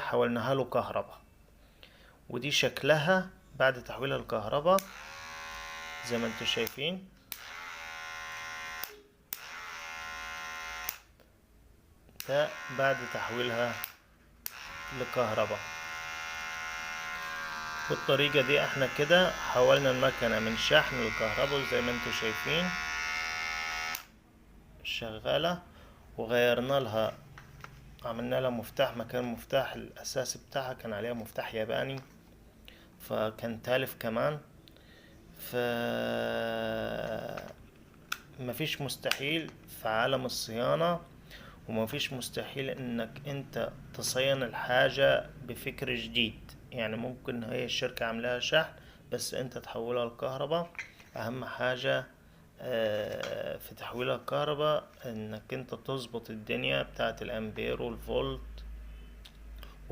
حولناها له كهرباء. ودي شكلها بعد تحويلها الكهرباء زي ما انتوا شايفين. ده بعد تحويلها لكهرباء. بالطريقة دي احنا كده حولنا المكنة من شحن لكهرباء زي ما انتوا شايفين شغالة. وغيرنا لها، عملنا لها مفتاح مكان المفتاح الاساسي بتاعها كان عليها مفتاح ياباني فكان تالف كمان. ف مفيش مستحيل في عالم الصيانة، ومفيش مستحيل انك انت تصين الحاجة بفكر جديد. يعني ممكن هي الشركة عاملاها شحن بس انت تحولها لكهرباء. اهم حاجة في تحويلها الكهرباء انك انت تظبط الدنيا بتاعت الامبير والفولت